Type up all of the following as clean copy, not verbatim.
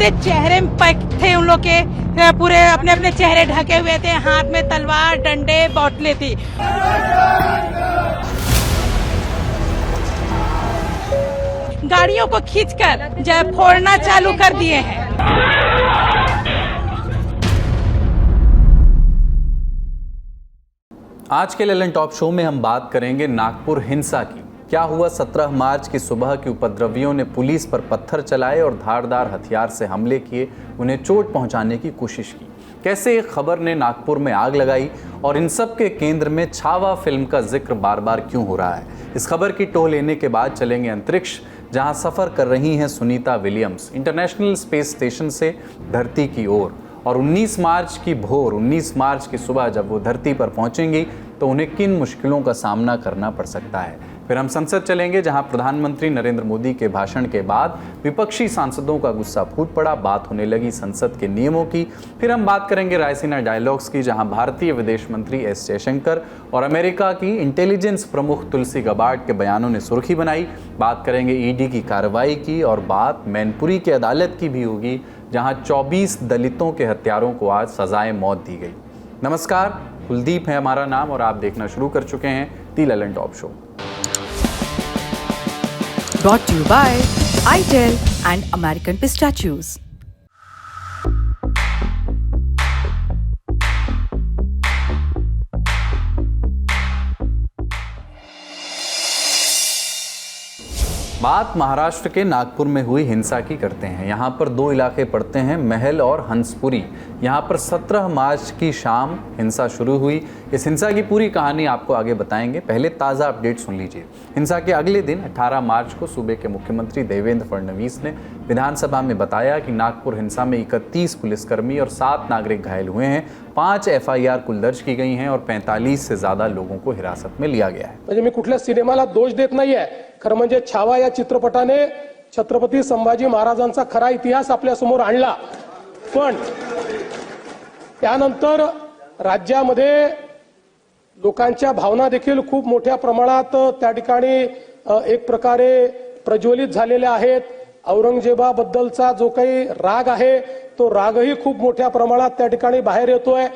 पूरे चेहरे पैक थे उन लोग के, पूरे अपने अपने चेहरे ढके हुए थे, हाथ में तलवार डंडे बोतलें थी। गाड़ियों को खींचकर जब फोड़ना चालू कर दिए हैं। आज के ललन टॉप शो में हम बात करेंगे नागपुर हिंसा की। क्या हुआ 17 मार्च की सुबह की उपद्रवियों ने पुलिस पर पत्थर चलाए और धारदार हथियार से हमले किए, उन्हें चोट पहुंचाने की कोशिश की। कैसे एक खबर ने नागपुर में आग लगाई और इन सब के केंद्र में छावा फिल्म का जिक्र बार बार क्यों हो रहा है। इस खबर की टोह लेने के बाद चलेंगे अंतरिक्ष, जहां सफ़र कर रही हैं Sunita Williams international space station से धरती की ओर। और 19 मार्च की भोर, 19 मार्च की सुबह जब वो धरती पर पहुंचेंगी तो उन्हें किन मुश्किलों का सामना करना पड़ सकता है। फिर हम संसद चलेंगे, जहां प्रधानमंत्री नरेंद्र मोदी के भाषण के बाद विपक्षी सांसदों का गुस्सा फूट पड़ा, बात होने लगी संसद के नियमों की। फिर हम बात करेंगे रायसीना डायलॉग्स की, जहां भारतीय विदेश मंत्री एस जयशंकर और अमेरिका की इंटेलिजेंस प्रमुख तुलसी गबार्ड के बयानों ने सुर्खी बनाई। बात करेंगे ईडी की कार्रवाई की, और बात मैनपुरी की अदालत की भी होगी, जहां 24 दलितों के हत्यारों को आज सजाए मौत दी गई। नमस्कार, कुलदीप है हमारा नाम और आप देखना शुरू कर चुके हैं the Lallantop show. Brought to you by itel and American Pistachios. बात महाराष्ट्र के नागपुर में हुई हिंसा की करते हैं। यहाँ पर दो इलाके पड़ते हैं, महल और हंसपुरी। यहाँ पर 17 मार्च की शाम हिंसा शुरू हुई। इस हिंसा की पूरी कहानी आपको आगे बताएंगे। पहले ताज़ा अपडेट सुन लीजिए। हिंसा के अगले दिन 18 मार्च को सूबे के मुख्यमंत्री देवेंद्र फडणवीस ने विधानसभा में बताया कि नागपुर हिंसा में 31 पुलिसकर्मी और 7 नागरिक घायल हुए हैं। 5 FIR कुल दर्ज की गई हैं और 45 से ज़्यादा लोगों को हिरासत में लिया गया है। म्हणजे मी कुठल्या सिनेमाला दोष देत नाहीये, खरं म्हणजे छावा या चित्रपटाने छत्रपती संभाजी महाराजांचा खरा इतिहास आपल्या समोर आणला। पण त्यानंतर राज्यामध्ये लोकांच्या भावना देखील खूप मोठ्या प्रमाणात त्या ठिकाणी एक प्रकारे प्रज्वलित झालेल्या आहेत। औरंगजेबाबद्दलचा जो काही राग आहे तो रागही खूप मोठ्या प्रमाणात त्या ठिकाणी बाहेर येतोय।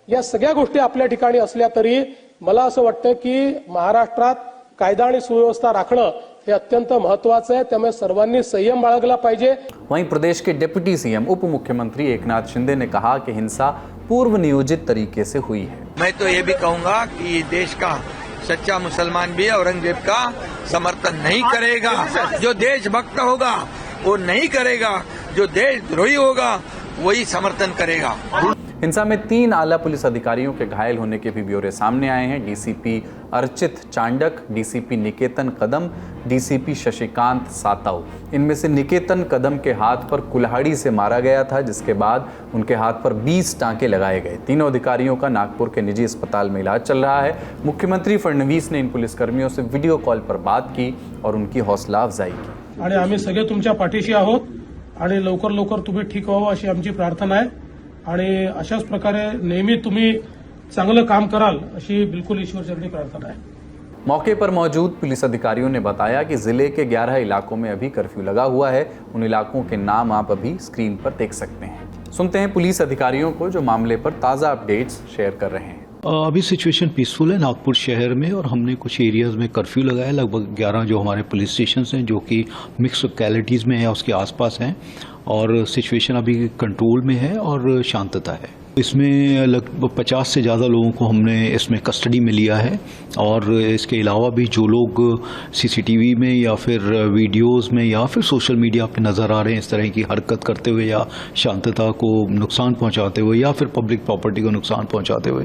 या सगळ्या गोष्टी आपल्या ठिकाणी असल्या तरी मला असं वाटतं की महाराष्ट्रात कायदा आणि सुव्यवस्था राखणं हे अत्यंत महत्त्वाचं आहे, त्यामुळे सर्वांनी संयम बाळगला पाहिजे। वहीं प्रदेश के डिप्टी सीएम उप मुख्यमंत्री एकनाथ शिंदे ने कहा कि हिंसा पूर्व नियोजित तरीके से हुई है। मैं तो ये भी कहूंगा कि देश का सच्चा मुसलमान भी औरंगजेब का समर्थन नहीं करेगा। जो देशभक्त होगा वो नहीं करेगा, जो देशद्रोही होगा वही समर्थन करेगा। हिंसा में 3 आला पुलिस अधिकारियों के घायल होने के भी ब्यौरे सामने आए हैं। डीसीपी अर्चित चांडक, डीसीपी निकेतन कदम, डीसीपी शशिकांत सातव। इनमें से निकेतन कदम के हाथ पर कुल्हाड़ी से मारा गया था, जिसके बाद उनके हाथ पर 20 टांके लगाए गए। तीनों अधिकारियों का नागपुर के निजी अस्पताल में इलाज चल रहा है। मुख्यमंत्री फडणवीस ने इन पुलिसकर्मियों से वीडियो कॉल पर बात की और उनकी हौसला अफजाई की। आणि आम्ही सगळे तुमच्या पाठीशी आहोत आणि लवकर लवकर तुम्ही ठीक व्हावं अशी आमची प्रार्थना आहे। आणि अशाच प्रकारे नेहमी तुम्ही चांगलं काम कराल अशी बिल्कुल ईश्वरचरणी प्रार्थना है। मौके पर मौजूद पुलिस अधिकारियों ने बताया कि जिले के 11 इलाकों में अभी कर्फ्यू लगा हुआ है। उन इलाकों के नाम आप अभी स्क्रीन पर देख सकते हैं। सुनते हैं पुलिस अधिकारियों को, जो मामले पर ताज़ा अपडेट्स शेयर कर रहे हैं। अभी सिचुएशन पीसफुल है नागपुर शहर में, और हमने कुछ एरियाज में कर्फ्यू लगाया। लगभग 11 जो हमारे पुलिस स्टेशन हैं जो कि मिक्स लोकेलिटीज़ में है, उसके आसपास हैं, और सिचुएशन अभी कंट्रोल में है और शांतता है। इसमें लगभग 50 से ज़्यादा लोगों को हमने इसमें कस्टडी में लिया है। और इसके अलावा भी जो लोग सीसीटीवी में या फिर वीडियोस में या फिर सोशल मीडिया पे नज़र आ रहे हैं इस तरह की हरकत करते हुए या शांतता को नुकसान पहुंचाते हुए या फिर पब्लिक प्रॉपर्टी को नुकसान पहुंचाते हुए,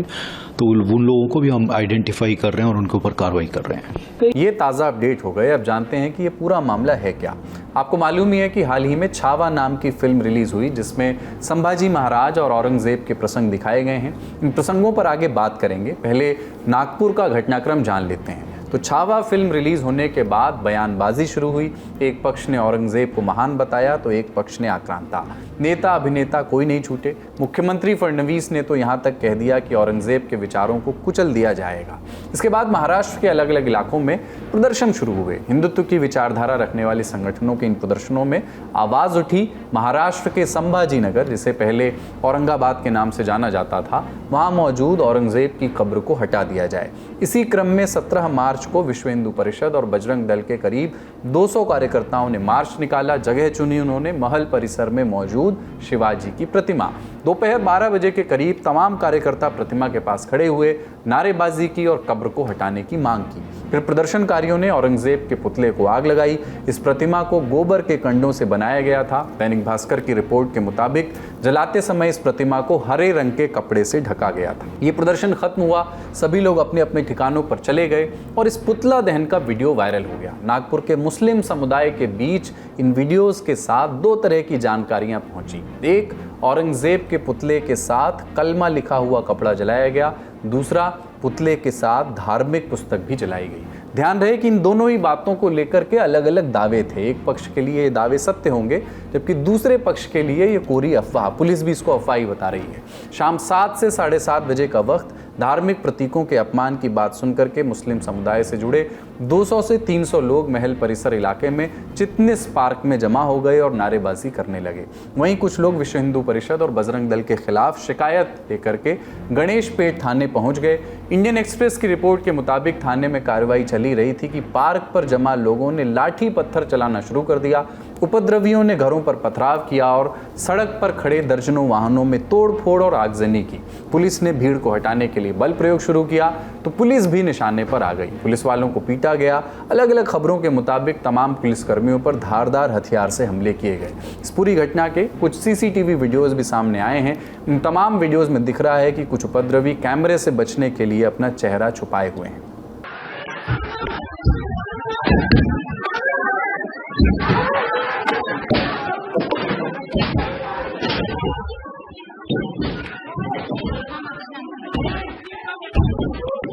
तो उन लोगों को भी हम आइडेंटिफाई कर रहे हैं और उनके ऊपर कार्रवाई कर रहे हैं। ये ताज़ा अपडेट हो गए। अब जानते हैं कि ये पूरा मामला है क्या। आपको मालूम ही है कि हाल ही में छावा नाम की फिल्म रिलीज हुई, जिसमें संभाजी महाराज और औरंगजेब के प्रसंग दिखाए गए हैं। इन प्रसंगों पर आगे बात करेंगे। पहले नागपुर का घटनाक्रम जान लेते हैं। तो छावा फिल्म रिलीज होने के बाद बयानबाजी शुरू हुई। एक पक्ष ने औरंगजेब को महान बताया तो एक पक्ष ने आक्रांता। नेता अभिनेता कोई नहीं छूटे। मुख्यमंत्री फडणवीस ने तो यहां तक कह दिया कि औरंगजेब के विचारों को कुचल दिया जाएगा। इसके बाद महाराष्ट्र के अलग अलग इलाकों में प्रदर्शन शुरू हुए। हिंदुत्व की विचारधारा रखने वाले संगठनों के इन प्रदर्शनों में आवाज उठी, महाराष्ट्र के संभाजी नगर, जिसे पहले औरंगाबाद के नाम से जाना जाता था, वहां मौजूद औरंगजेब की कब्र को हटा दिया जाए। इसी क्रम में 17 मार्च को विश्व हिंदू परिषद और बजरंग दल के करीब 200 कार्यकर्ताओं ने मार्च निकाला। जगह चुनी उन्होंने महल परिसर में मौजूद शिवाजी की प्रतिमा। दोपहर 12 बजे के करीब तमाम कार्यकर्ता प्रतिमा के पास खड़े हुए, नारेबाजी की और कब्र को हटाने की मांग की। फिर प्रदर्शनकारियों ने औरंगजेब के पुतले को आग लगाई। इस प्रतिमा को गोबर के कंडों से बनाया गया था। दैनिक भास्कर की रिपोर्ट के मुताबिक जलाते समय इस प्रतिमा को हरे रंग के कपड़े से ढका गया था। ये प्रदर्शन खत्म हुआ, सभी लोग अपने अपने ठिकानों पर चले गए और इस पुतला दहन का वीडियो वायरल हो गया। नागपुर के मुस्लिम समुदाय के बीच इन वीडियोस के साथ दो तरह की जानकारियां पहुंची। एक, औरंगजेब के पुतले के साथ कलमा लिखा हुआ कपड़ा जलाया गया। दूसरा, पुतले के साथ धार्मिक पुस्तक भी जलाई गई। ध्यान रहे कि इन दोनों ही बातों को लेकर के अलग अलग दावे थे। एक पक्ष के लिए ये दावे सत्य होंगे, जबकि दूसरे पक्ष के लिए ये कोरी अफवाह। पुलिस भी इसको अफवाह ही बता रही है। शाम 7 से 7:30 बजे का वक्त धार्मिक प्रतीकों के अपमान की बात सुनकर के मुस्लिम समुदाय से जुड़े 200 से 300 लोग महल परिसर इलाके में चितनिस पार्क में जमा हो गए और नारेबाजी करने लगे। वहीं कुछ लोग विश्व हिंदू परिषद और बजरंग दल के खिलाफ शिकायत लेकर के गणेश पेट थाने पहुंच गए। इंडियन एक्सप्रेस की रिपोर्ट के मुताबिक थाने में कार्रवाई चली रही थी कि पार्क पर जमा लोगों ने लाठी पत्थर चलाना शुरू कर दिया। उपद्रवियों ने घरों पर पथराव किया और सड़क पर खड़े दर्जनों वाहनों में तोड़फोड़ और आगजनी की। पुलिस ने भीड़ को हटाने के लिए बल प्रयोग शुरू किया तो पुलिस भी निशाने पर आ गई। पुलिस वालों को पीटा गया। अलग अलग खबरों के मुताबिक तमाम पुलिसकर्मियों पर धारदार हथियार से हमले किए गए। इस पूरी घटना के कुछ सीसीटीवी वीडियोस भी सामने आए हैं। इन तमाम वीडियोस में दिख रहा है कि कुछ उपद्रवी कैमरे से बचने के लिए अपना चेहरा छुपाए हुए हैं।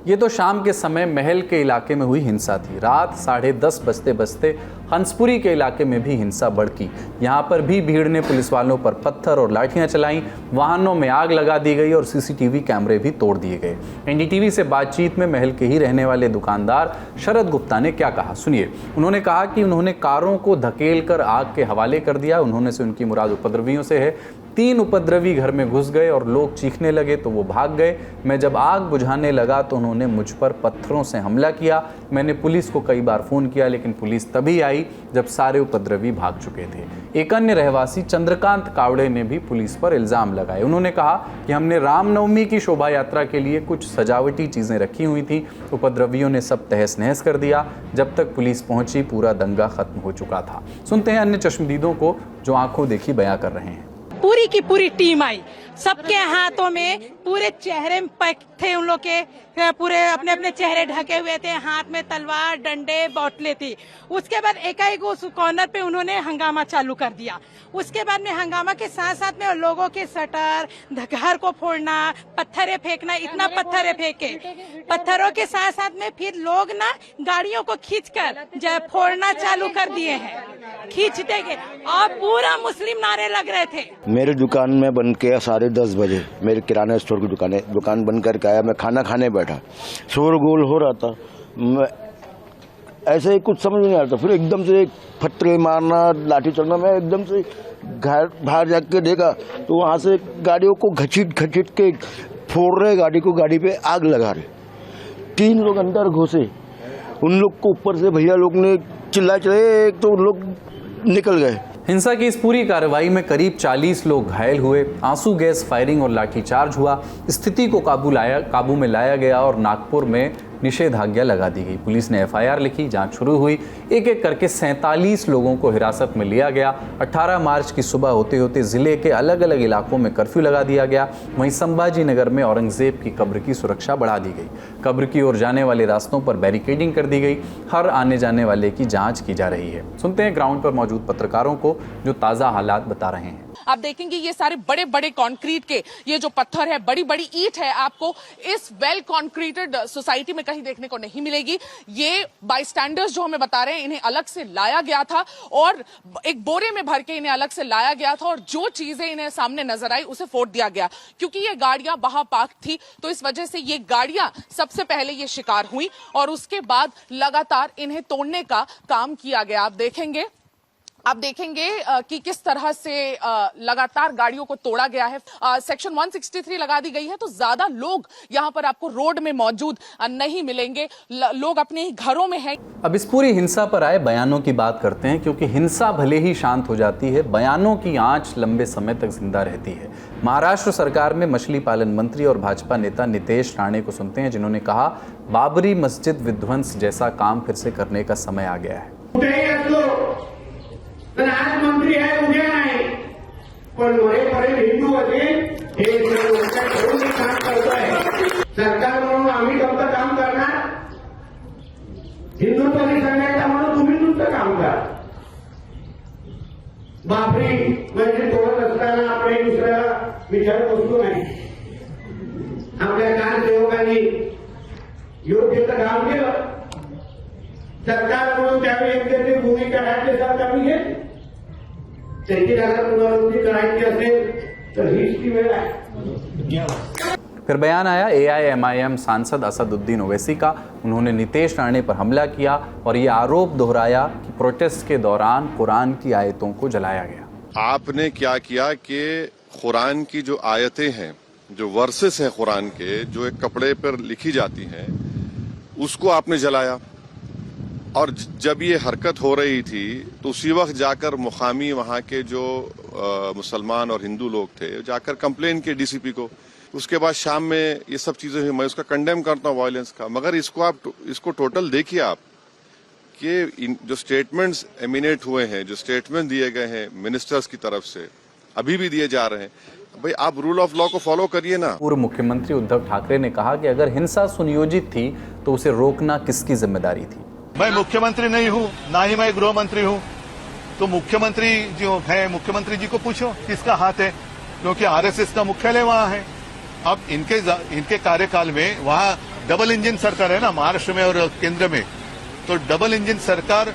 ये तो शाम के समय महल के इलाके में हुई हिंसा थी। रात 10:30 बजते बजते हंसपुरी के इलाके में भी हिंसा भड़की। यहाँ पर भी भीड़ ने पुलिस वालों पर पत्थर और लाठियां चलाईं, वाहनों में आग लगा दी गई और सीसीटीवी कैमरे भी तोड़ दिए गए। एनडीटीवी से बातचीत में महल के ही रहने वाले दुकानदार शरद गुप्ता ने क्या कहा, सुनिए। उन्होंने कहा कि उन्होंने कारों को धकेल कर आग के हवाले कर दिया। उन्होंने से उनकी मुराद उपद्रवियों से है। 3 उपद्रवी घर में घुस गए और लोग चीखने लगे तो वो भाग गए। मैं जब आग बुझाने लगा तो उन्होंने मुझ पर पत्थरों से हमला किया। मैंने पुलिस को कई बार फ़ोन किया लेकिन पुलिस तभी आई जब सारे उपद्रवी भाग चुके थे। एक अन्य रहवासी चंद्रकांत कावड़े ने भी पुलिस पर इल्ज़ाम लगाए। उन्होंने कहा कि हमने रामनवमी की शोभा यात्रा के लिए कुछ सजावटी चीज़ें रखी हुई थी। उपद्रवियों ने सब तहस नहस कर दिया। जब तक पुलिस पहुंची पूरा दंगा खत्म हो चुका था। सुनते हैं अन्य चश्मदीदों को जो आंखों देखी बयां कर रहे हैं। पूरी की पूरी टीम आई, सबके हाथों में पूरे चेहरे में पैक थे, उन लोग के पूरे अपने अपने चेहरे ढके हुए थे, हाथ में तलवार, डंडे, बोतलें थी। उसके बाद एकाएक उस कॉर्नर पे उन्होंने हंगामा चालू कर दिया। उसके बाद में हंगामा के साथ साथ में लोगों के शटर, घर को फोड़ना, पत्थरें फेंकना, इतना पत्थरें फेंके। पत्थरों के साथ साथ में फिर लोग ना गाड़ियों को खींचकर फोड़ना चालू कर दिए हैं, खींचते गए और पूरा मुस्लिम नारे लग रहे थे। मेरी दुकान में बंद किया 10:30 बजे। मेरे किराना स्टोर की दुकान है, दुकान बंद करके आया, मैं खाना खाने बैठा, शोरगुल हो रहा था। मैं ऐसे ही कुछ समझ नहीं आ रहा था। फिर एकदम से एक फटके मारना, लाठी चलना, मैं एकदम से घर बाहर जाके देखा तो वहाँ से गाड़ियों को घसीट के फोड़ रहे, गाड़ी को, गाड़ी पे आग लगा रहे। 3 लोग अंदर घुसे, उन लोग को ऊपर से भैया लोग ने चिल्लाए, तो उन लोग निकल गए। हिंसा की इस पूरी कार्रवाई में करीब 40 लोग घायल हुए। आंसू गैस फायरिंग और लाठीचार्ज हुआ। स्थिति को काबू में लाया गया और नागपुर में निषेधाज्ञा लगा दी गई। पुलिस ने एफआईआर लिखी, जांच शुरू हुई। एक एक करके 47 लोगों को हिरासत में लिया गया। 18 मार्च की सुबह होते होते जिले के अलग अलग इलाकों में कर्फ्यू लगा दिया गया। वहीं संभाजी नगर में औरंगजेब की कब्र की सुरक्षा बढ़ा दी गई। कब्र की ओर जाने वाले रास्तों पर बैरिकेडिंग कर दी गई। हर आने जाने वाले की जाँच की जा रही है। सुनते हैं ग्राउंड पर मौजूद पत्रकारों को जो ताज़ा हालात बता रहे हैं। आप देखेंगे ये सारे बड़े बड़े कंक्रीट के ये जो पत्थर है, बड़ी बड़ी ईंट है, आपको इस वेल कंक्रीटेड सोसाइटी में कहीं देखने को नहीं मिलेगी। ये बाईस्टैंडर्स जो हमें बता रहे हैं, इन्हें अलग से लाया गया था और एक बोरे में भर के इन्हें अलग से लाया गया था और जो चीजें इन्हें सामने नजर आई उसे फोड़ दिया गया। क्योंकि ये गाड़ियां वहां पार्क थी तो इस वजह से ये गाड़ियां सबसे पहले ये शिकार हुई और उसके बाद लगातार इन्हें तोड़ने का काम किया गया। आप देखेंगे कि किस तरह से लगातार गाड़ियों को तोड़ा गया है। सेक्शन 163 लगा दी गई है तो ज्यादा लोग यहां पर आपको रोड में मौजूद नहीं मिलेंगे, लोग अपने ही घरों में हैं। अब इस पूरी हिंसा पर आए बयानों की बात करते हैं, क्योंकि हिंसा भले ही शांत हो जाती है, बयानों की आंच लंबे समय तक जिंदा रहती है। महाराष्ट्र सरकार में मछली पालन मंत्री और भाजपा नेता नितेश राणे को सुनते हैं, जिन्होंने कहा बाबरी मस्जिद विध्वंस जैसा काम फिर से करने का समय आ गया है। पण आज मंत्री आहे, उद्या नाही, पण मरेपर्यंत हिंदू असेल हे लक्षात ठेवून मी काम करतोय। सरकार म्हणून आम्ही फक्त काम करणार, हिंदुत्वादी संघटना म्हणून तुम्ही तुमचं काम करा। बापरी म्हणजे तोडत असताना आपण एक दुसऱ्याला विचार बसतो नाही। आपल्या कारसेवकांनी योग्य काम केलं, सरकार म्हणून त्यावेळी योग्य ती भूमिका राज्य सरकारने घेतली। त्याची जर पुनरावृत्ती करायची असेल तर हीच ती वेळ आहे। फिर बयान आया AIMIM सांसद असदुद्दीन ओवैसी का। उन्होंने नितेश राणे पर हमला किया और ये आरोप दोहराया कि प्रोटेस्ट के दौरान कुरान की आयतों को जलाया गया। आपने क्या किया कि कुरान की जो आयतें हैं, जो वर्सेस हैं कुरान के, जो एक कपड़े पर लिखी जाती हैं, उसको आपने जलाया। और जब ये हरकत हो रही थी तो उसी वक्त जाकर मुकामी वहाँ के जो मुसलमान और हिंदू लोग थे जाकर कंप्लेन किए DCP को। उसके बाद शाम में ये सब चीजें हुई। मैं उसका कंडेम करता हूँ वायलेंस का, मगर इसको टोटल देखिए आप कि जो स्टेटमेंट्स एमिनेट हुए हैं, जो स्टेटमेंट दिए गए हैं मिनिस्टर्स की तरफ से, अभी भी दिए जा रहे हैं, भाई आप रूल ऑफ लॉ को फॉलो करिए ना। पूर्व मुख्यमंत्री उद्धव ठाकरे ने कहा कि अगर हिंसा सुनियोजित थी तो उसे रोकना किसकी जिम्मेदारी थी। मैं मुख्यमंत्री नहीं हूँ, ना ही मैं गृह मंत्री हूँ, तो मुख्यमंत्री जो है मुख्यमंत्री जी को पूछो किसका हाथ है, क्योंकि RSS का मुख्यालय वहाँ है। अब इनके कार्यकाल में वहाँ डबल इंजन सरकार है ना, महाराष्ट्र में और केंद्र में, तो डबल इंजन सरकार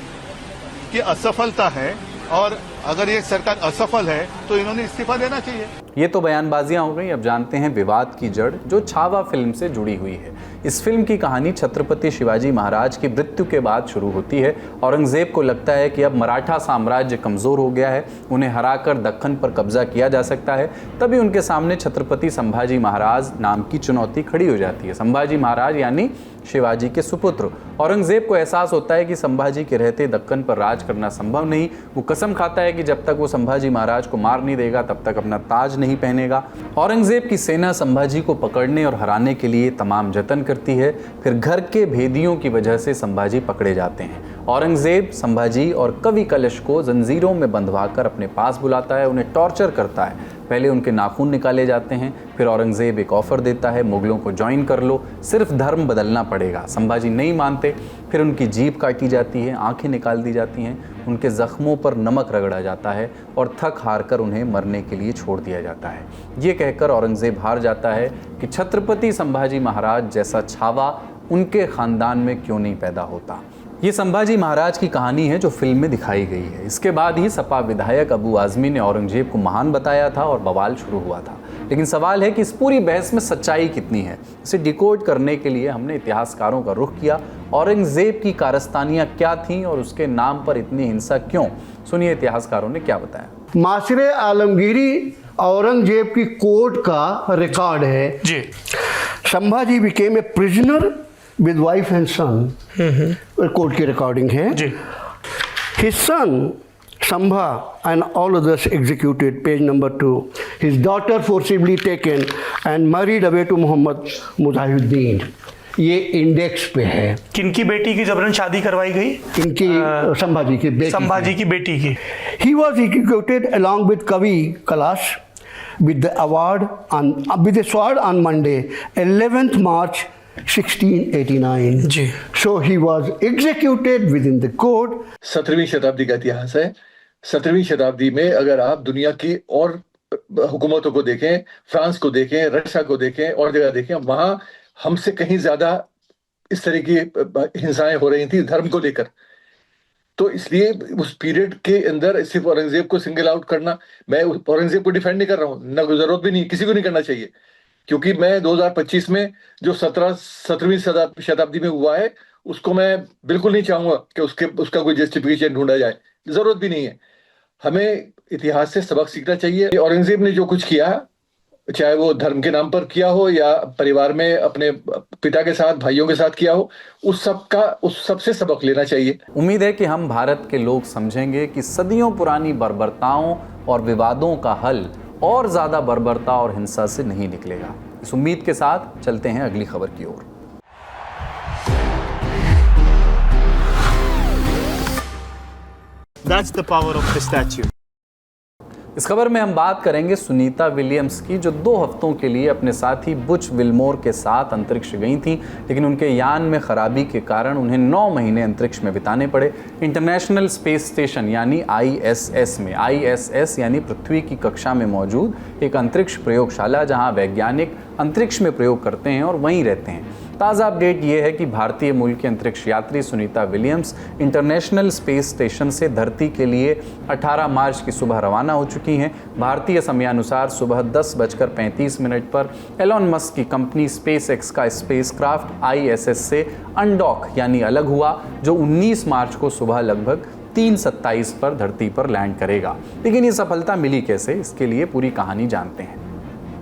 की असफलता है और अगर ये सरकार असफल है तो इन्होंने इस्तीफा देना चाहिए। ये तो बयानबाजियां हो गई। अब जानते हैं विवाद की जड़, जो छावा फिल्म से जुड़ी हुई है। इस फिल्म की कहानी छत्रपति शिवाजी महाराज की मृत्यु के बाद शुरू होती है। औरंगजेब को लगता है कि अब मराठा साम्राज्य कमजोर हो गया है, उन्हें हराकर दक्कन पर कब्जा किया जा सकता है। तभी उनके सामने छत्रपति संभाजी महाराज नाम की चुनौती खड़ी हो जाती है। संभाजी महाराज यानी शिवाजी के सुपुत्र। औरंगजेब को एहसास होता है कि संभाजी के रहते दक्कन पर राज करना संभव नहीं। वो कसम खाता है कि जब तक वो संभाजी महाराज को मार नहीं देगा तब तक अपना ताज नहीं पहनेगा। औरंगजेब की सेना संभाजी को पकड़ने और हराने के लिए तमाम जतन करती है। फिर घर के भेदियों की वजह से संभाजी पकड़े जाते हैं। औरंगजेब संभाजी और कवि कलश को जंजीरों में बंधवाकर अपने पास बुलाता है, उन्हें टॉर्चर करता है। पहले उनके नाखून निकाले जाते हैं, फिर औरंगजेब एक ऑफर देता है, मुगलों को ज्वाइन कर लो, सिर्फ धर्म बदलना पड़ेगा। संभाजी नहीं मानते, फिर उनकी जीभ काटी जाती है, आंखें निकाल दी जाती हैं, उनके जख्मों पर नमक रगड़ा जाता है और थक हार कर उन्हें मरने के लिए छोड़ दिया जाता है। ये कहकर औरंगजेब हार जाता है कि छत्रपति संभाजी महाराज जैसा छावा उनके खानदान में क्यों नहीं पैदा होता। ये संभाजी महाराज की कहानी है जो फिल्म में दिखाई गई है। इसके बाद ही सपा विधायक अबू आजमी ने औरंगजेब को महान बताया था और बवाल शुरू हुआ था। लेकिन सवाल है कि इस पूरी बहस में सच्चाई कितनी है। इसे डिकोड करने के लिए हमने इतिहासकारों का रुख किया। औरंगजेब की कारस्तानियाँ क्या थीं और उसके नाम पर इतनी हिंसा क्यों? सुनिए इतिहासकारों ने क्या बताया। मासरे आलमगीरी औरंगजेब की कोर्ट का रिकॉर्ड है जी। Sambhaji became a prisoner with wife and son, court की रिकॉर्डिंग है जी। His son Sambha and all others executed, page number 2. His daughter forcibly taken and married away to Muhammad Muzahiddin. ये इंडेक्स पे है। किनकी बेटी की जबरन शादी करवाई गई? इनकी संभाजी की बेटी। संभाजी की बेटी की। He was executed along with Kavi Kalash with the sword on Monday, 11th March 1689 ji. So he was executed within the court. 17वीं शताब्दी का इतिहास है। 17वीं शताब्दी में अगर आप दुनिया की और हुकूमतों को देखें, फ्रांस को देखें, रशिया को देखें और जगह देखें, वहां हमसे कहीं ज्यादा इस तरह की हिंसाएं हो रही थी धर्म को लेकर। तो इसलिए उस पीरियड के अंदर सिर्फ औरंगजेब को सिंगल आउट करना, मैं औरंगजेब को डिफेंड नहीं कर रहा हूँ, न जरूरत भी नहीं, किसी को नहीं करना चाहिए, क्योंकि मैं 2025 में जो 17वीं शताब्दी में हुआ है उसको मैं बिल्कुल नहीं चाहूंगा कि उसका कोई जस्टिफिकेशन ढूंढा जाए, जरूरत भी नहीं है। हमें इतिहास से सबक सीखना चाहिए। औरंगजेब ने जो कुछ किया, चाहे वो धर्म के नाम पर किया हो या परिवार में अपने पिता के साथ, भाइयों के साथ किया हो, उस सब से सबक लेना चाहिए। उम्मीद है कि हम भारत के लोग समझेंगे कि सदियों पुरानी बर्बरताओं और विवादों का हल और ज्यादा बर्बरता और हिंसा से नहीं निकलेगा। इस उम्मीद के साथ चलते हैं अगली खबर की ओर। That's the power of the statue. इस खबर में हम बात करेंगे सुनीता विलियम्स की, जो 2 हफ्तों के लिए अपने साथी बुच विल्मोर के साथ अंतरिक्ष गई थी, लेकिन उनके यान में खराबी के कारण उन्हें 9 महीने अंतरिक्ष में बिताने पड़े। इंटरनेशनल स्पेस स्टेशन यानी ISS में, ISS यानी पृथ्वी की कक्षा में मौजूद एक अंतरिक्ष प्रयोगशाला, जहां वैज्ञानिक अंतरिक्ष में प्रयोग करते हैं और वहीं रहते हैं। ताज़ा अपडेट ये है कि भारतीय मूल की अंतरिक्ष यात्री Sunita Williams international space station से धरती के लिए 18 मार्च की सुबह रवाना हो चुकी हैं। भारतीय समयानुसार सुबह 10:35 पर एलॉन मस्क की कंपनी SpaceX का स्पेसक्राफ्ट ISS से अनडॉक यानी अलग हुआ, जो 19 मार्च को सुबह लगभग 3:27 पर धरती पर लैंड करेगा। लेकिन ये सफलता मिली कैसे, इसके लिए पूरी कहानी जानते हैं।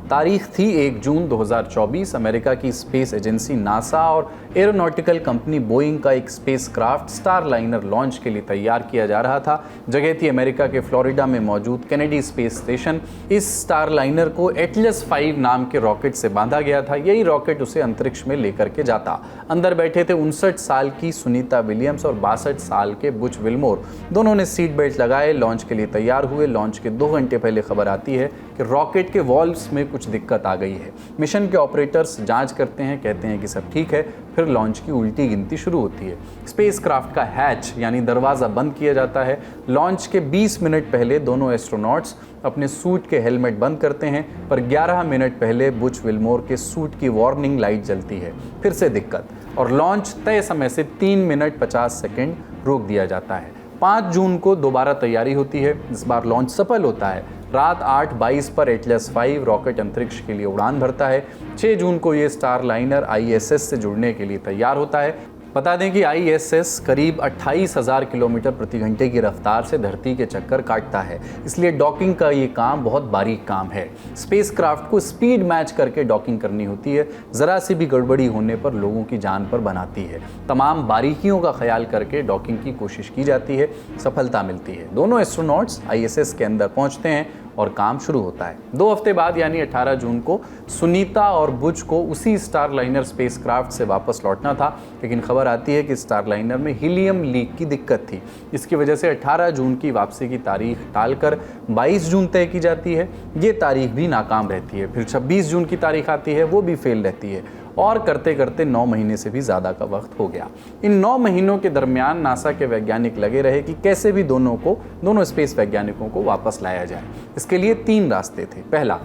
तारीख थी 1 जून 2024। अमेरिका की स्पेस एजेंसी नासा और एरोनॉटिकल कंपनी बोइंग का एक स्पेसक्राफ्ट स्टारलाइनर लॉन्च के लिए तैयार किया जा रहा था। जगह थी अमेरिका के फ्लोरिडा में मौजूद केनेडी स्पेस स्टेशन। इस स्टारलाइनर को एटलस 5 नाम के रॉकेट से बांधा गया था। यही रॉकेट उसे अंतरिक्ष में लेकर के जाता। अंदर बैठे थे 59 साल की सुनीता विलियम्स और 62 साल के बुच विल्मोर। दोनों ने सीट बेल्ट लगाए, लॉन्च के लिए तैयार हुए। लॉन्च के 2 घंटे पहले खबर आती है कि रॉकेट के वॉल्व्स में कुछ दिक्कत आ गई है। मिशन के ऑपरेटर्स जांच करते हैं, कहते हैं कि सब ठीक है। फिर लॉन्च की उल्टी गिनती शुरू होती है। स्पेसक्राफ्ट का हैच यानी दरवाज़ा बंद किया जाता है। लॉन्च के 20 मिनट पहले दोनों एस्ट्रोनॉट्स अपने सूट के हेलमेट बंद करते हैं, पर 11 मिनट पहले बुच विल्मोर के सूट की वार्निंग लाइट जलती है। फिर से दिक्कत और लॉन्च तय समय से 3 मिनट 50 सेकेंड रोक दिया जाता है। 5 जून को दोबारा तैयारी होती है। इस बार लॉन्च सफल होता है। रात 8:22 पर एटलस 5 रॉकेट अंतरिक्ष के लिए उड़ान भरता है। 6 जून को ये स्टारलाइनर ISS से जुड़ने के लिए तैयार होता है। बता दें कि ISS करीब 28,000 किलोमीटर प्रति घंटे की रफ्तार से धरती के चक्कर काटता है, इसलिए डॉकिंग का ये काम बहुत बारीक काम है। स्पेसक्राफ्ट को स्पीड मैच करके डॉकिंग करनी होती है। ज़रा सी भी गड़बड़ी होने पर लोगों की जान पर बनाती है। तमाम बारीकियों का ख्याल करके डॉकिंग की कोशिश की जाती है। सफलता मिलती है। दोनों एस्ट्रोनॉट्स ISS के अंदर पहुँचते हैं और काम शुरू होता है। 2 हफ्ते बाद यानी 18 जून को सुनीता और बुच को उसी स्टारलाइनर स्पेसक्राफ्ट से वापस लौटना था, लेकिन खबर आती है कि स्टारलाइनर में हीलियम लीक की दिक्कत थी। इसकी वजह से 18 जून की वापसी की तारीख टालकर 22 जून तय की जाती है। ये तारीख भी नाकाम रहती है। फिर 26 जून की तारीख आती है, वो भी फेल रहती है और करते करते 9 महीने से भी ज़्यादा का वक्त हो गया। इन 9 महीनों के दरमियान नासा के वैज्ञानिक लगे रहे कि कैसे भी दोनों स्पेस वैज्ञानिकों को वापस लाया जाए। इसके लिए 3 रास्ते थे। पहला,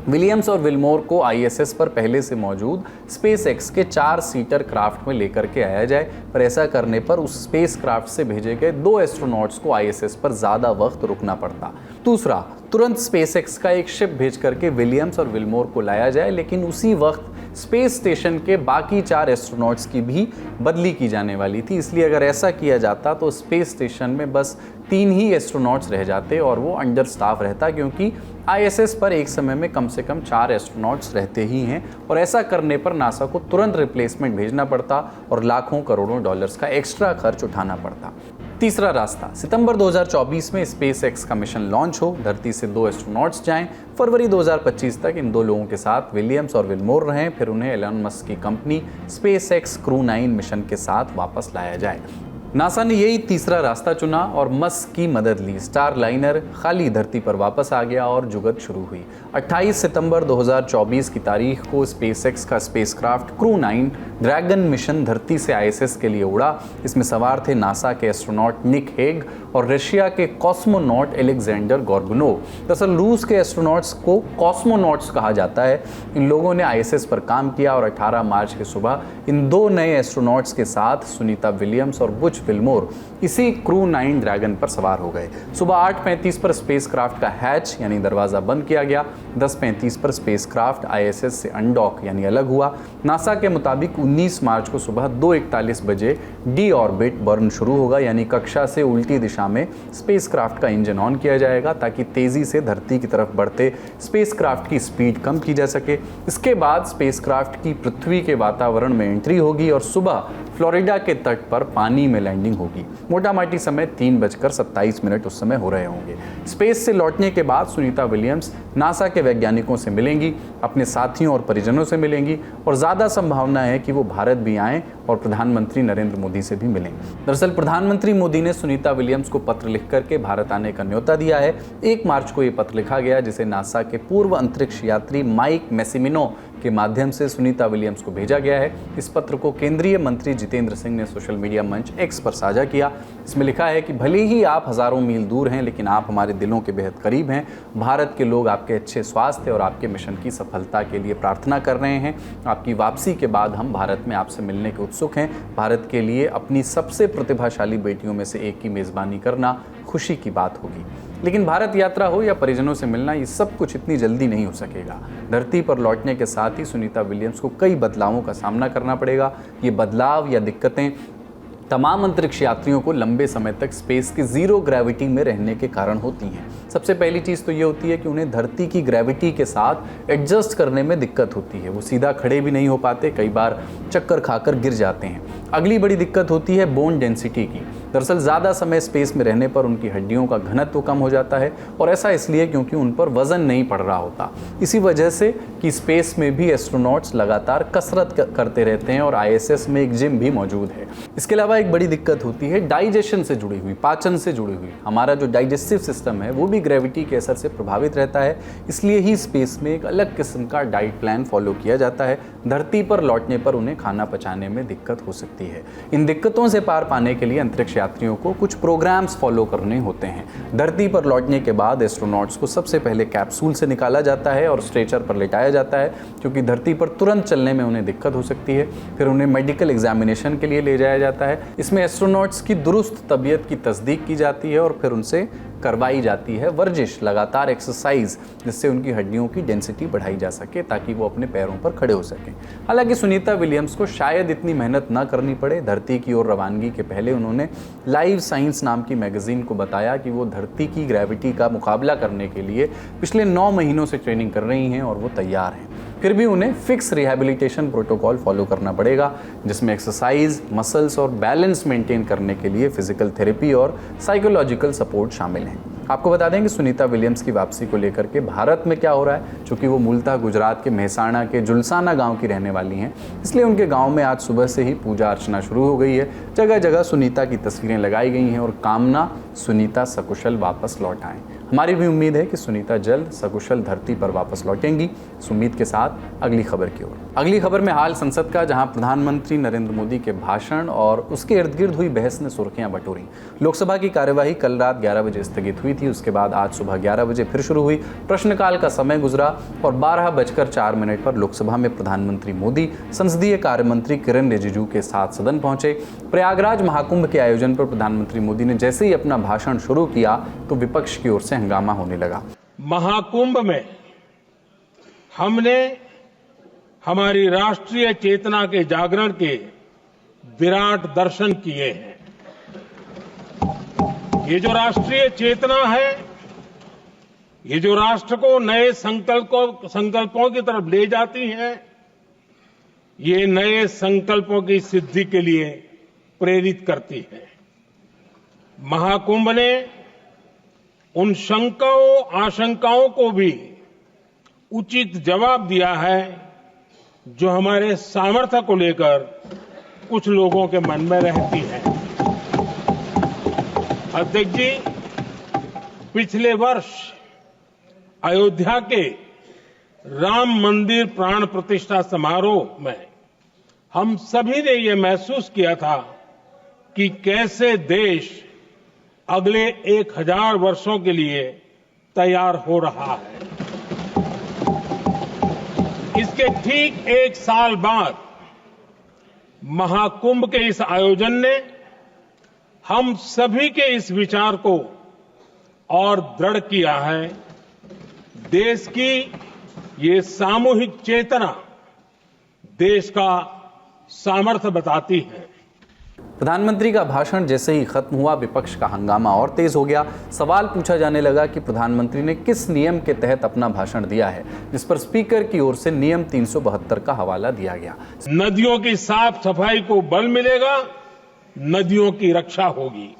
विलियम्स और विल्मोर को ISS पर पहले से मौजूद SpaceX के 4 सीटर क्राफ्ट में लेकर के आया जाए, पर ऐसा करने पर उस स्पेस क्राफ्ट से भेजे गए 2 एस्ट्रोनॉट्स को ISS पर ज़्यादा वक्त रुकना पड़ता। दूसरा, तुरंत SpaceX का एक शिप भेज करके विलियम्स और विल्मोर को लाया जाए, लेकिन उसी वक्त स्पेस स्टेशन के बाकी 4 एस्ट्रोनॉट्स की भी बदली की जाने वाली थी। इसलिए अगर ऐसा किया जाता तो स्पेस स्टेशन में बस 3 ही एस्ट्रोनॉट्स रह जाते और वो अंडर स्टाफ रहता, क्योंकि ISS पर एक समय में कम से कम 4 एस्ट्रोनॉट्स रहते ही हैं और ऐसा करने पर नासा को तुरंत रिप्लेसमेंट भेजना पड़ता और लाखों करोड़ों डॉलर्स का एक्स्ट्रा खर्च उठाना पड़ता। तीसरा रास्ता, सितंबर 2024 में SpaceX का मिशन लॉन्च हो, धरती से 2 एस्ट्रोनॉट्स जाएं, फरवरी 2025 तक इन 2 लोगों के साथ विलियम्स और विल्मोर रहें, फिर उन्हें एलन मस्क की कंपनी SpaceX Crew 9 मिशन के साथ वापस लाया जाए। नासा ने यही तीसरा रास्ता चुना और मस्क की मदद ली। स्टार लाइनर खाली धरती पर वापस आ गया और जुगत शुरू हुई। 28 सितंबर 2024 की तारीख को स्पेसएक्स का स्पेसक्राफ्ट क्रू 9 ड्रैगन मिशन धरती से आईएसएस के लिए उड़ा। इसमें सवार थे नासा के एस्ट्रोनॉट निक हेग और रशिया के कॉस्मोनॉट एलेक्जेंडर गोर्बुनोव। दरअसल रूस के एस्ट्रोनॉट्स को कॉस्मोनॉट्स कहा जाता है। इन लोगों ने आईएसएस पर काम किया और 18 मार्च की सुबह इन 2 नए एस्ट्रोनॉट्स के साथ सुनीता विलियम्स और बुच विल्मोर इसी क्रू 9 ड्रैगन पर सवार हो गए। सुबह 8:35 पर स्पेसक्राफ्ट का हैच यानी दरवाजा बंद किया गया। 10:35 पर स्पेसक्राफ्ट आईएसएस से अनडॉक यानी अलग हुआ। नासा के मुताबिक 19 मार्च को सुबह 2:41 बजे डी ऑर्बिट बर्न शुरू होगा, यानी कक्षा से उल्टी दिशा में स्पेसक्राफ्ट का इंजन ऑन किया जाएगा ताकि तेजी से धरती की तरफ बढ़ते स्पेसक्राफ्ट की स्पीड कम की जा सके। इसके बाद स्पेसक्राफ्ट की पृथ्वी के वातावरण में एंट्री होगी और सुबह फ्लोरिडा के तट पर पानी में लैंडिंग होगी। मोटा माटी समय 3:27 उस समय हो रहे होंगे। स्पेस से लौटने के बाद सुनीता विलियम्स नासा के वैज्ञानिकों से मिलेंगी, अपने साथियों और परिजनों से मिलेंगी और ज़्यादा संभावना है कि वो भारत भी आएँ और प्रधानमंत्री नरेंद्र मोदी से भी मिलें। दरअसल प्रधानमंत्री मोदी ने सुनीता विलियम्स को पत्र लिख करके भारत आने का न्योता दिया है। 1 मार्च को ये पत्र लिखा गया, जिसे नासा के पूर्व अंतरिक्ष यात्री माइक मैसिमिनो के माध्यम से सुनीता विलियम्स को भेजा गया है। इस पत्र को केंद्रीय मंत्री जितेंद्र सिंह ने सोशल मीडिया मंच एक्स पर साझा किया। इसमें लिखा है कि भले ही आप हजारों मील दूर हैं, लेकिन आप हमारे दिलों के बेहद करीब हैं। भारत के लोग आपके अच्छे स्वास्थ्य और आपके मिशन की सफलता के लिए प्रार्थना कर रहे हैं। आपकी वापसी के बाद हम भारत में आपसे मिलने के उत्सुक हैं। भारत के लिए अपनी सबसे प्रतिभाशाली बेटियों में से एक की मेज़बानी करना खुशी की बात होगी। लेकिन भारत यात्रा हो या परिजनों से मिलना, ये सब कुछ इतनी जल्दी नहीं हो सकेगा। धरती पर लौटने के साथ ही सुनीता विलियम्स को कई बदलावों का सामना करना पड़ेगा। ये बदलाव या दिक्कतें तमाम अंतरिक्ष यात्रियों को लंबे समय तक स्पेस की जीरो ग्रेविटी में रहने के कारण होती हैं। सबसे पहली चीज़ तो ये होती है कि उन्हें धरती की ग्रेविटी के साथ एडजस्ट करने में दिक्कत होती है। वो सीधा खड़े भी नहीं हो पाते, कई बार चक्कर खाकर गिर जाते हैं। अगली बड़ी दिक्कत होती है बोन डेंसिटी की। दरअसल ज़्यादा समय स्पेस में रहने पर उनकी हड्डियों का घनत्व कम हो जाता है, और ऐसा इसलिए क्योंकि उन पर वजन नहीं पड़ रहा होता। इसी वजह से कि स्पेस में भी एस्ट्रोनॉट्स लगातार कसरत करते रहते हैं और आईएसएस में एक जिम भी मौजूद है। इसके अलावा एक बड़ी दिक्कत होती है डाइजेशन से जुड़ी हुई, पाचन से जुड़ी हुई। हमारा जो डाइजेस्टिव सिस्टम है वो भी ग्रेविटी के असर से प्रभावित रहता है। इसलिए ही स्पेस में एक अलग किस्म का डाइट प्लान फॉलो किया जाता है। धरती पर लौटने पर उन्हें खाना पचाने में दिक्कत हो सकती है। इन दिक्कतों से पार पाने के लिए अंतरिक्ष यात्रियों को कुछ प्रोग्राम्स फॉलो करने होते हैं। धरती पर लौटने के बाद एस्ट्रोनॉट्स को सबसे पहले कैप्सूल से निकाला जाता है और स्ट्रेचर पर लेटाया जाता है, क्योंकि धरती पर तुरंत चलने में उन्हें दिक्कत हो सकती है। फिर उन्हें मेडिकल एग्जामिनेशन के लिए ले जाया जाता है। इसमें एस्ट्रोनॉट्स की दुरुस्त तबीयत की तस्दीक की जाती है और फिर उनसे करवाई जाती है वर्जिश, लगातार एक्सरसाइज, जिससे उनकी हड्डियों की डेंसिटी बढ़ाई जा सके ताकि वो अपने पैरों पर खड़े हो सकें। हालांकि सुनीता विलियम्स को शायद इतनी मेहनत ना करनी पड़े। धरती की ओर रवानगी के पहले उन्होंने लाइव साइंस नाम की मैगजीन को बताया कि वो धरती की ग्रेविटी का मुकाबला करने के लिए पिछले 9 महीनों से ट्रेनिंग कर रही हैं और वो तैयार हैं। फिर भी उन्हें फिक्स रिहैबिलिटेशन प्रोटोकॉल फॉलो करना पड़ेगा, जिसमें एक्सरसाइज, मसल्स और बैलेंस मेंटेन करने के लिए फिजिकल थेरेपी और साइकोलॉजिकल सपोर्ट शामिल हैं। आपको बता दें कि सुनीता विलियम्स की वापसी को लेकर के भारत में क्या हो रहा है। चूँकि वो मूलतः गुजरात के मेहसाणा के जुलसाना गांव की रहने वाली हैं, इसलिए उनके गांव में आज सुबह से ही पूजा अर्चना शुरू हो गई है। जगह जगह सुनीता की तस्वीरें लगाई गई हैं और कामना सुनीता सकुशल वापस लौट आएँ। हमारी भी उम्मीद है कि सुनीता जल्द सकुशल धरती पर वापस लौटेंगी। इस उम्मीद के साथ अगली खबर की ओर। अगली खबर में हाल संसद का, जहां प्रधानमंत्री नरेंद्र मोदी के भाषण और उसके इर्द गिर्द हुई बहस ने सुर्खियां बटोरी। लोकसभा की कार्यवाही कल रात 11 बजे स्थगित हुई थी। उसके बाद आज सुबह 11 बजे फिर शुरू हुई। प्रश्नकाल का समय गुजरा और 12:04 पर लोकसभा में प्रधानमंत्री मोदी संसदीय कार्य मंत्री किरण रिजिजू के साथ सदन पहुंचे। प्रयागराज महाकुंभ के आयोजन पर प्रधानमंत्री मोदी ने जैसे ही अपना भाषण शुरू किया तो विपक्ष की ओर से हंगामा होने लगा। महाकुंभ में हमने हमारी राष्ट्रीय चेतना के जागरण के विराट दर्शन किए हैं। ये जो राष्ट्रीय चेतना है, ये जो राष्ट्र को नए संकल्पों की तरफ ले जाती है, ये नए संकल्पों की सिद्धि के लिए प्रेरित करती है। महाकुंभ ने उन शंकाओं आशंकाओं को भी उचित जवाब दिया है जो हमारे सामर्थ्य को लेकर कुछ लोगों के मन में रहती है। अध्यक्ष जी, पिछले वर्ष अयोध्या के राम मंदिर प्राण प्रतिष्ठा समारोह में हम सभी ने ये महसूस किया था कि कैसे देश अगले 1000 वर्षों के लिए तैयार हो रहा है। इसके ठीक 1 साल बाद महाकुंभ के इस आयोजन ने हम सभी के इस विचार को और दृढ़ किया है। देश की ये सामूहिक चेतना देश का सामर्थ्य बताती है। प्रधानमंत्री का भाषण जैसे ही खत्म हुआ, विपक्ष का हंगामा और तेज हो गया। सवाल पूछा जाने लगा कि प्रधानमंत्री ने किस नियम के तहत अपना भाषण दिया है, जिस पर स्पीकर की ओर से नियम 372 का हवाला दिया गया। नदियों की साफ सफाई को बल मिलेगा, नदियों की रक्षा होगी।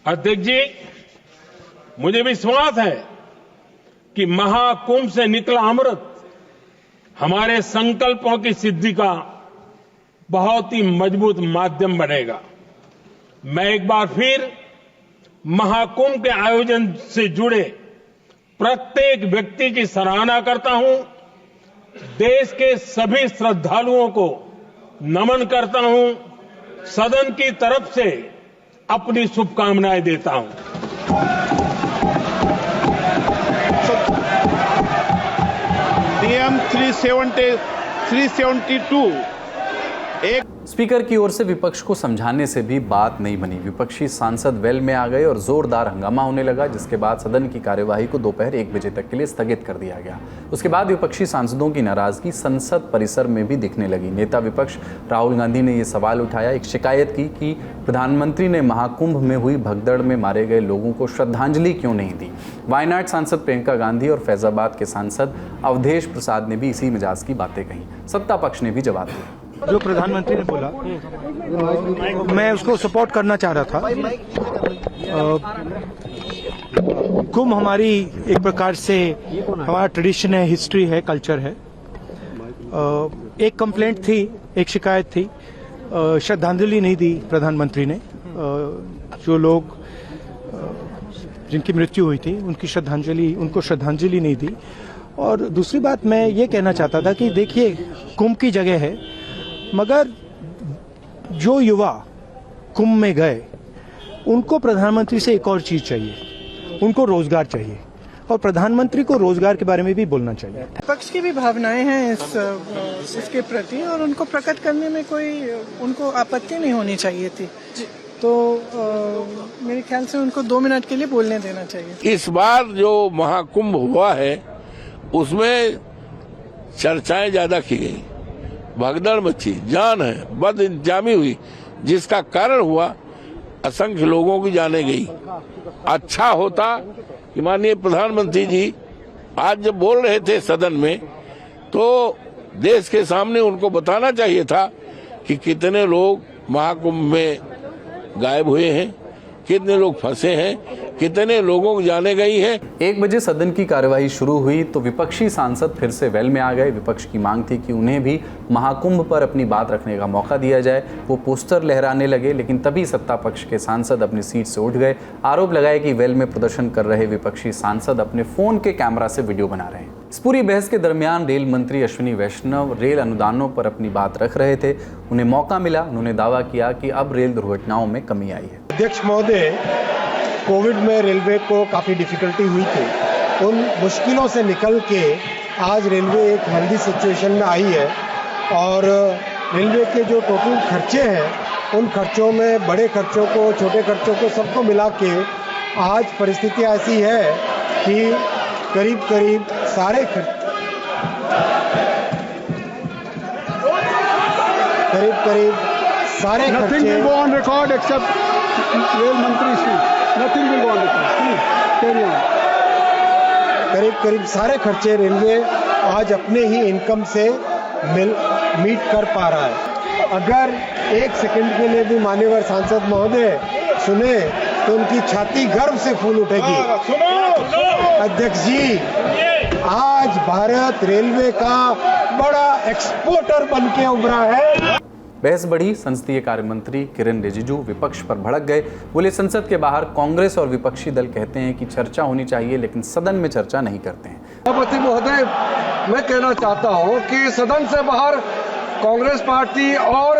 अध्यक्ष जी, मुझे विश्वास है कि महाकुंभ से निकला अमृत हमारे संकल्पों की सिद्धि का बहुत ही मजबूत माध्यम बनेगा। मैं एक बार फिर महाकुंभ के आयोजन से जुड़े प्रत्येक व्यक्ति की सराहना करता हूं। देश के सभी श्रद्धालुओं को नमन करता हूं। सदन की तरफ से अपनी शुभकामनाएं देता हूं। नियम 372 स्पीकर की ओर से विपक्ष को समझाने से भी बात नहीं बनी। विपक्षी सांसद वेल में आ गए और जोरदार हंगामा होने लगा, जिसके बाद सदन की कार्यवाही को दोपहर 1 बजे तक के लिए स्थगित कर दिया गया। उसके बाद विपक्षी सांसदों की नाराजगी संसद परिसर में भी दिखने लगी। नेता विपक्ष राहुल गांधी ने यह सवाल उठाया, एक शिकायत की कि प्रधानमंत्री ने महाकुंभ में हुई भगदड़ में मारे गए लोगों को श्रद्धांजलि क्यों नहीं दी। वायनाड सांसद प्रियंका गांधी और फैजाबाद के सांसद अवधेश प्रसाद ने भी इसी मिजाज की बातें कही। सत्ता पक्ष ने भी जवाब दिया। जो प्रधानमंत्री ने बोला, मैं उसको सपोर्ट करना चाह रहा था। कुंभ हमारी एक प्रकार से हमारा ट्रेडिशन है, हिस्ट्री है, कल्चर है। एक कंप्लेंट थी, एक शिकायत थी, श्रद्धांजलि नहीं दी प्रधानमंत्री ने। जो लोग जिनकी मृत्यु हुई थी उनको श्रद्धांजलि नहीं दी। और दूसरी बात मैं ये कहना चाहता था कि देखिए, कुंभ की जगह है, मगर जो युवा कुंभ में गए उनको प्रधानमंत्री से एक और चीज चाहिए, उनको रोजगार चाहिए, और प्रधानमंत्री को रोजगार के बारे में भी बोलना चाहिए। विपक्ष की भी भावनाएं हैं इसके प्रति, और उनको प्रकट करने में कोई उनको आपत्ति नहीं होनी चाहिए थी। तो मेरे ख्याल से उनको 2 मिनट के लिए बोलने देना चाहिए। इस बार जो महाकुंभ हुआ है उसमें चर्चाएं ज्यादा की गई, भगदड़ मची, जान है, बद इंतजामी हुई, जिसका कारण हुआ असंख्य लोगों की जाने गई। अच्छा होता कि माननीय प्रधानमंत्री जी आज जब बोल रहे थे सदन में, तो देश के सामने उनको बताना चाहिए था कि कितने लोग महाकुंभ में गायब हुए हैं, कितने लोग फंसे हैं, कितने लोगों की जाने गई है। 1 बजे सदन की कार्यवाही शुरू हुई तो विपक्षी सांसद फिर से वेल में आ गए। विपक्ष की मांग थी कि उन्हें भी महाकुंभ पर अपनी बात रखने का मौका दिया जाए। वो पोस्टर लहराने लगे, लेकिन तभी सत्ता पक्ष के सांसद अपनी सीट से उठ गए। आरोप लगाया कि वेल में प्रदर्शन कर रहे विपक्षी सांसद अपने फोन के कैमरा से वीडियो बना रहे हैं। इस पूरी बहस के दरमियान रेल मंत्री अश्विनी वैष्णव रेल अनुदानों पर अपनी बात रख रहे थे। उन्हें मौका मिला, उन्होंने दावा किया कि अब रेल दुर्घटनाओं में कमी आई है। अध्यक्ष महोदय, कोविड में रेलवे को काफ़ी डिफिकल्टी हुई थी। उन मुश्किलों से निकल के आज रेलवे एक हेल्दी सिचुएशन में आई है, और रेलवे के जो टोटल खर्चे हैं उन खर्चों में बड़े खर्चों को, छोटे खर्चों को, सबको मिला के आज परिस्थिति ऐसी है कि करीब करीब सारे Nothing will go on record except rail मंत्री Shri, nothing will go on record. Please carry on. करीब सारे खर्चे रेलवे आज अपने ही इनकम से मीट कर पा रहा है। अगर 1 सेकंड के लिए भी माननीय सांसद महोदय सुने तो उनकी छाती गर्व से फूल उठेगी। अध्यक्ष जी, आज भारत रेलवे का बड़ा एक्सपोर्टर बन के उभरा है। बहस बढ़ी। संसदीय कार्य मंत्री किरेन रिजिजू विपक्ष पर भड़क गए। बोले, संसद के बाहर कांग्रेस और विपक्षी दल कहते हैं कि चर्चा होनी चाहिए, लेकिन सदन में चर्चा नहीं करते हैं। सभापति महोदय, मैं कहना चाहता हूं कि सदन से बाहर कांग्रेस पार्टी और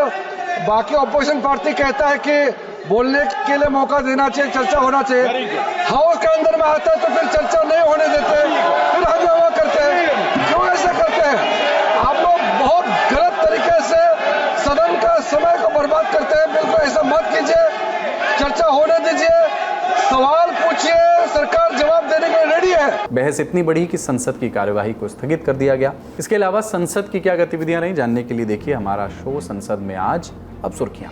बाकी ऑपोजिशन पार्टी कहता है कि बोलने के लिए मौका देना चाहिए, चर्चा होना चाहिए। हाउस के अंदर में आता है तो फिर चर्चा नहीं होने देते, फिर हंगामा करते हैं। क्यों ऐसा करते हैं? आप लोग बहुत गलत तरीके से सदन का समय को बर्बाद करते हैं। बिल्कुल ऐसा मत कीजिए, चर्चा होने दीजिए, सवाल पूछिए, सरकार जवाब देने के लिए रेडी है। बहस इतनी बड़ी कि संसद की कार्यवाही को स्थगित कर दिया गया। इसके अलावा संसद की क्या गतिविधियां रही, जानने के लिए देखिए हमारा शो संसद में आज। अब सुर्खियां।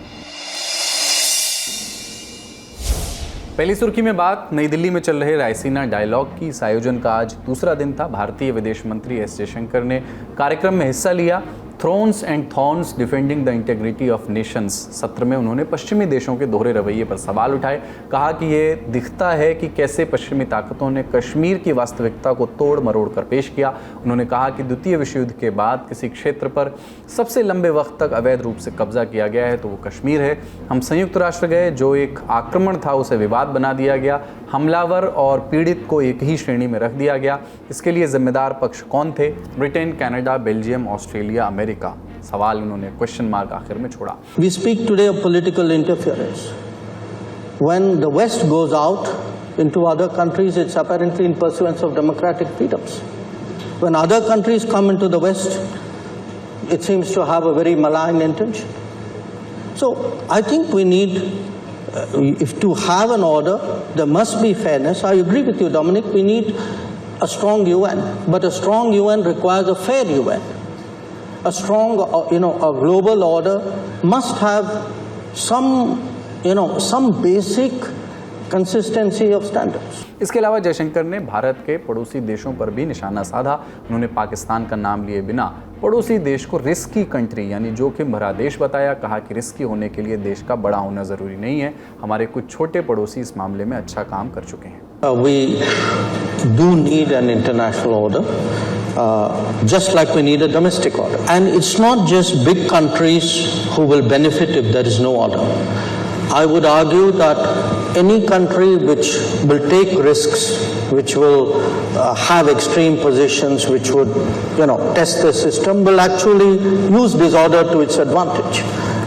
पहली सुर्खी में बात नई दिल्ली में चल रहे रायसीना डायलॉग की। इस आयोजन का आज दूसरा दिन था। भारतीय विदेश मंत्री एस जयशंकर ने कार्यक्रम में हिस्सा लिया। Thrones and thorns defending the integrity of Nations सत्र में उन्होंने पश्चिमी देशों के दोहरे रवैये पर सवाल उठाए। कहा कि ये दिखता है कि कैसे पश्चिमी ताकतों ने कश्मीर की वास्तविकता को तोड़ मरोड़ कर पेश किया। उन्होंने कहा कि द्वितीय विश्व युद्ध के बाद किसी क्षेत्र पर सबसे लंबे वक्त तक अवैध रूप से कब्जा किया गया है तो वो कश्मीर है। हम संयुक्त राष्ट्र गए, जो एक आक्रमण था उसे विवाद बना दिया गया। हमलावर और पीड़ित को एक ही श्रेणी में रख दिया गया। इसके लिए जिम्मेदार पक्ष कौन थे? Britain, Canada, Belgium, Australia, America. सवाल उन्होंने क्वेश्चन मार्क आखिर में छोड़ा। We speak today of political interference. When the West goes out into other countries, it's apparently in pursuance of democratic freedoms. When other countries come into the West, it seems to have a very malign intention. So I think we need, if to have an order, there must be fairness. I agree with you, Dominic. We need a strong UN, but a strong UN requires a fair UN. A strong, a global order must have some basic consistency of standards. इसके अलावा जयशंकर ने भारत के पड़ोसी देशों पर भी निशाना साधा। उन्होंने पाकिस्तान का नाम लिए बिना पड़ोसी देश को रिस्की कंट्री यानी जोखिम भरा देश बताया। कहा कि रिस्की होने के लिए देश का बड़ा होना जरूरी नहीं है। हमारे कुछ छोटे पड़ोसी इस मामले में अच्छा काम कर चुके हैं। We do need an international order, just like we need a domestic order. And it's not just big countries who will benefit if there is no order. I would argue that any country which will take risks, which will have extreme positions, which would, test the system, will actually use disorder to its advantage.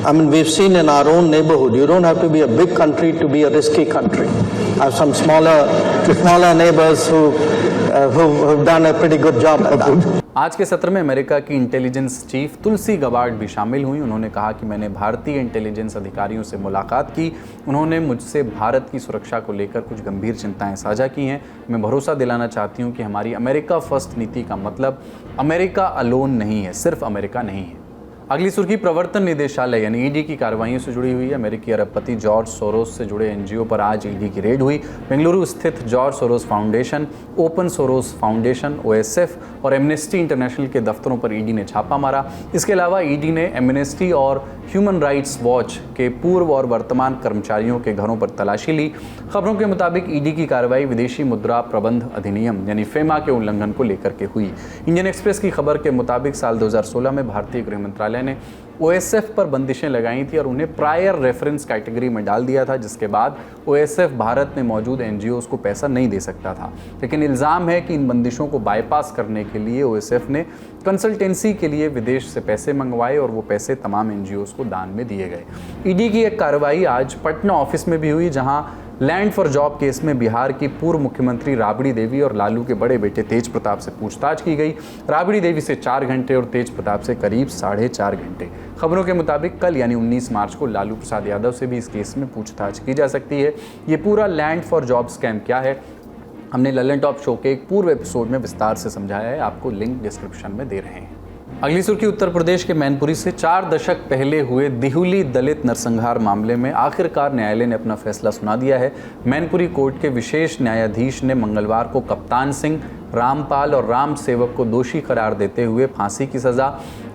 I mean, we've seen in our own neighborhood, you don't have to be a big country to be a risky country. I have some smaller neighbors who've done a pretty good job at that. आज के सत्र में America की intelligence chief तुलसी Gabbard भी शामिल हुई। उन्होंने कहा कि मैंने भारतीय इंटेलिजेंस अधिकारियों से मुलाकात की। उन्होंने मुझसे भारत की सुरक्षा को लेकर कुछ गंभीर चिंताएं साझा की हैं। मैं भरोसा दिलाना चाहती हूं कि हमारी अमेरिका फर्स्ट नीति का मतलब अमेरिका अलोन नहीं है, सिर्फ अमेरिका नहीं है। अगली सुर्खी प्रवर्तन निदेशालय यानी ईडी की कार्रवाइयों से जुड़ी हुई है। अमेरिकी अरबपति जॉर्ज सोरोस से जुड़े एनजीओ पर आज ईडी की रेड हुई। बेंगलुरु स्थित George Soros foundation, open Soros foundation, OSF और एमनेस्टी इंटरनेशनल के दफ्तरों पर ईडी ने छापा मारा। इसके अलावा ईडी ने एमनेस्टी और ह्यूमन राइट्स वॉच के पूर्व और वर्तमान कर्मचारियों के घरों पर तलाशी ली। खबरों के मुताबिक ईडी की कार्रवाई विदेशी मुद्रा प्रबंध अधिनियम यानी फेमा के उल्लंघन को लेकर के हुई। इंडियन एक्सप्रेस की खबर के मुताबिक साल 2016 में भारतीय गृह मंत्रालय ने ओएसएफ पर बंदिशें लगाई थी और उन्हें प्रायर रेफरेंस कैटेगरी में डाल दिया था, जिसके बाद ओएसएफ भारत में मौजूद एनजीओज को पैसा नहीं दे सकता था। लेकिन इल्ज़ाम है कि इन बंदिशों को बाईपास करने के लिए ओएसएफ ने कंसल्टेंसी के लिए विदेश से पैसे मंगवाए और वो पैसे तमाम एनजीओज को दान में दिए गए। ईडी की एक कार्रवाई आज पटना ऑफिस में भी हुई, जहां लैंड फॉर जॉब केस में बिहार की पूर्व मुख्यमंत्री राबड़ी देवी और लालू के बड़े बेटे तेज प्रताप से पूछताछ की गई। राबड़ी देवी से 4 घंटे और तेज प्रताप से करीब 4.5 घंटे। खबरों के मुताबिक कल यानी 19 मार्च को लालू प्रसाद यादव से भी इस केस में पूछताछ की जा सकती है। ये पूरा लैंड फॉर जॉब स्कैम क्या है, हमने ललन टॉप शो के एक पूर्व एपिसोड में विस्तार से समझाया है, आपको लिंक डिस्क्रिप्शन में दे रहे हैं। अगली सुर्खी उत्तर प्रदेश के मैनपुरी से 4 दशक पहले हुए दिहुली दलित नरसंहार मामले में आखिरकार न्यायालय ने अपना फैसला सुना दिया है। मैनपुरी कोर्ट के विशेष न्यायाधीश ने मंगलवार को कप्तान सिंह, रामपाल और राम सेवक को दोषी करार देते हुए फांसी की सज़ा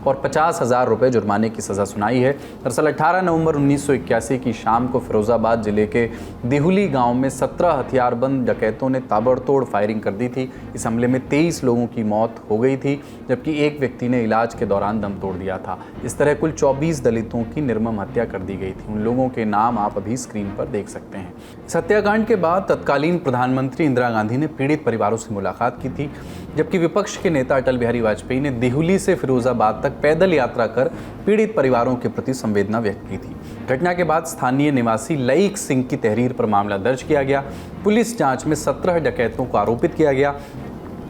और 50,000 रुपये जुर्माने की सज़ा सुनाई है। दरअसल 18 नवंबर 1981 की शाम को फिरोजाबाद जिले के देहुली गांव में 17 हथियारबंद डकैतों ने ताबड़तोड़ फायरिंग कर दी थी। इस हमले में 23 लोगों की मौत हो गई थी, जबकि एक व्यक्ति ने इलाज के दौरान दम तोड़ दिया था। इस तरह कुल 24 दलितों की निर्मम हत्या कर दी गई थी। उन लोगों के नाम आप अभी स्क्रीन पर देख सकते हैं। इस हत्याकांड के बाद तत्कालीन प्रधानमंत्री इंदिरा गांधी ने पीड़ित परिवारों से मुलाकात की थी, जबकि विपक्ष के नेता अटल बिहारी वाजपेयी ने देहुली से फिरोजाबाद तक पैदल यात्रा कर पीड़ित परिवारों के प्रति संवेदना व्यक्त की थी। घटना के बाद स्थानीय निवासी लईक सिंह की तहरीर पर मामला दर्ज किया गया। पुलिस जांच में 17 डकैतों को आरोपित किया गया,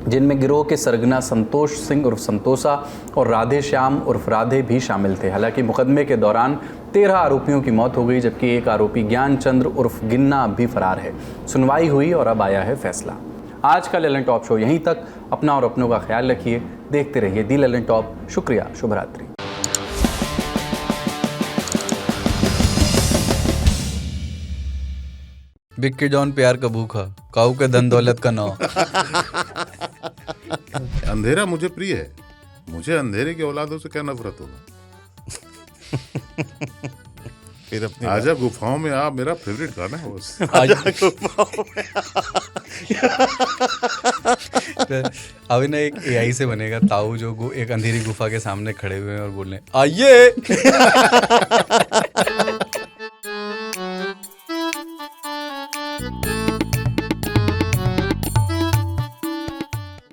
जिनमें गिरोह के सरगना संतोष सिंह उर्फ संतोषा और राधे श्याम उर्फ राधे भी शामिल थे। हालांकि मुकदमे के दौरान 13 आरोपियों की मौत हो गई, जबकि एक आरोपी ज्ञानचंद्र उर्फ गिन्ना अब भी फरार है। सुनवाई हुई और अब आया है फैसला। आज का ललन टॉप शो यहीं तक। अपना और अपनों का ख्याल रखिए, देखते रहिए दी ललन टॉप। शुक्रिया, शुभ रात्रि। बिक्की जॉन प्यार का भूखा, काऊ के धन दौलत का नाव। अंधेरा मुझे प्रिय है, मुझे अंधेरे की औलादों से क्या नफरत होगा। फिर अपनी आजा गुफाओं में आप मेरा फेवरेट गाना है बस। आजा गुफाओं में अभी ना एक AI से बनेगा ताऊ जो एक अंधेरी गुफा के सामने खड़े हुए हैं और बोल रहे हैं आइए।